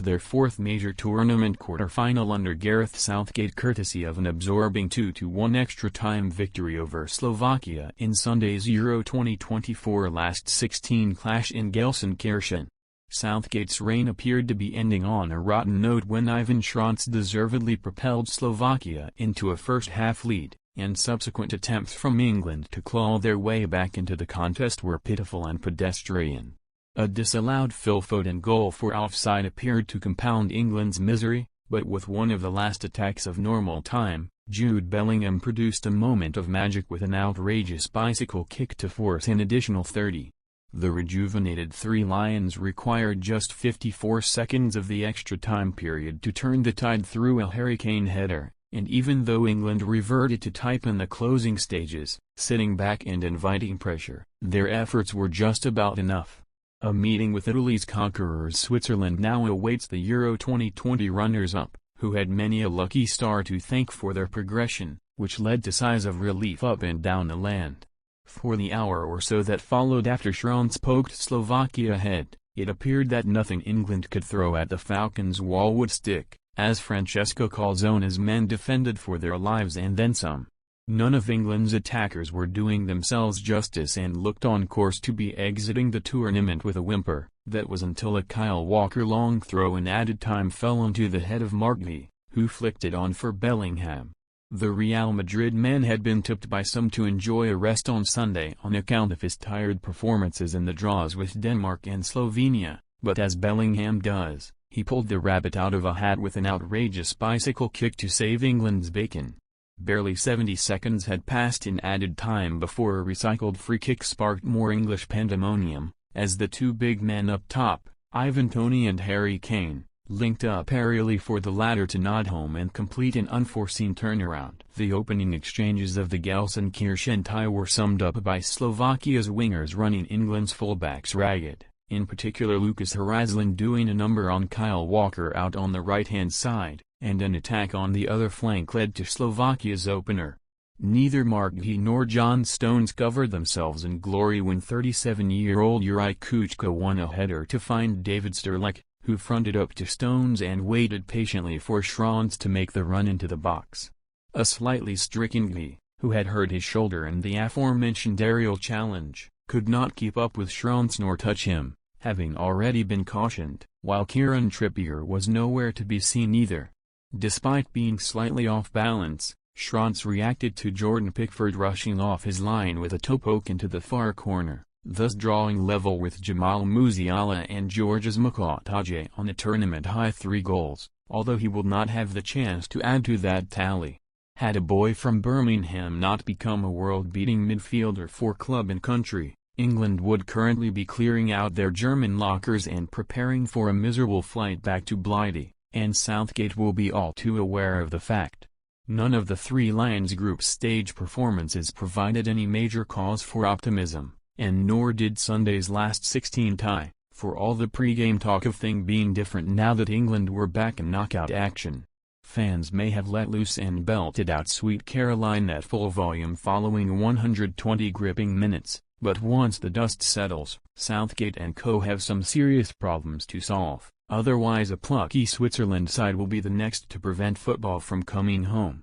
their fourth major tournament quarter-final under Gareth Southgate courtesy of an absorbing 2-1 extra-time victory over Slovakia in Sunday's Euro 2024 last 16 clash in Gelsenkirchen. Southgate's reign appeared to be ending on a rotten note when Ivan Schranz deservedly propelled Slovakia into a first-half lead, and subsequent attempts from England to claw their way back into the contest were pitiful and pedestrian. A disallowed Phil Foden goal for offside appeared to compound England's misery, but with one of the last attacks of normal time, Jude Bellingham produced a moment of magic with an outrageous bicycle kick to force an additional 30. The rejuvenated Three Lions required just 54 seconds of the extra time period to turn the tide through a Harry Kane header, and even though England reverted to type in the closing stages, sitting back and inviting pressure, their efforts were just about enough. A meeting with Italy's conquerors Switzerland now awaits the Euro 2020 runners-up, who had many a lucky star to thank for their progression, which led to sighs of relief up and down the land. For the hour or so that followed after Schranz poked Slovakia ahead, it appeared that nothing England could throw at the Falcons' wall would stick, as Francesco Calzone's men defended for their lives and then some. None of England's attackers were doing themselves justice and looked on course to be exiting the tournament with a whimper. That was until a Kyle Walker long throw in added time fell onto the head of Martin, who flicked it on for Bellingham. The Real Madrid man had been tipped by some to enjoy a rest on Sunday on account of his tired performances in the draws with Denmark and Slovenia, but as Bellingham does, he pulled the rabbit out of a hat with an outrageous bicycle kick to save England's bacon. Barely 70 seconds had passed in added time before a recycled free kick sparked more English pandemonium, as the two big men up top, Ivan Toney and Harry Kane, linked up aerially for the latter to nod home and complete an unforeseen turnaround. The opening exchanges of the Gelsenkirchen tie were summed up by Slovakia's wingers running England's fullbacks ragged, in particular Lucas Haraslin doing a number on Kyle Walker out on the right-hand side, and an attack on the other flank led to Slovakia's opener. Neither Martin nor John Stones covered themselves in glory when 37-year-old Juraj Kucka won a header to find David Sterlek, who fronted up to Stones and waited patiently for Schranz to make the run into the box. A slightly stricken Guy, who had hurt his shoulder in the aforementioned aerial challenge, could not keep up with Schranz nor touch him, having already been cautioned, while Kieran Trippier was nowhere to be seen either. Despite being slightly off balance, Schranz reacted to Jordan Pickford rushing off his line with a toe poke into the far corner, thus drawing level with Jamal Musiala and Georges Mkhitaryan on a tournament-high 3 goals, although he will not have the chance to add to that tally. Had a boy from Birmingham not become a world-beating midfielder for club and country, England would currently be clearing out their German lockers and preparing for a miserable flight back to Blighty, and Southgate will be all too aware of the fact. None of the Three Lions group stage performances provided any major cause for optimism, and nor did Sunday's last 16 tie, for all the pre-game talk of things being different now that England were back in knockout action. Fans may have let loose and belted out Sweet Caroline at full volume following 120 gripping minutes, but once the dust settles, Southgate and co have some serious problems to solve. Otherwise a plucky Switzerland side will be the next to prevent football from coming home.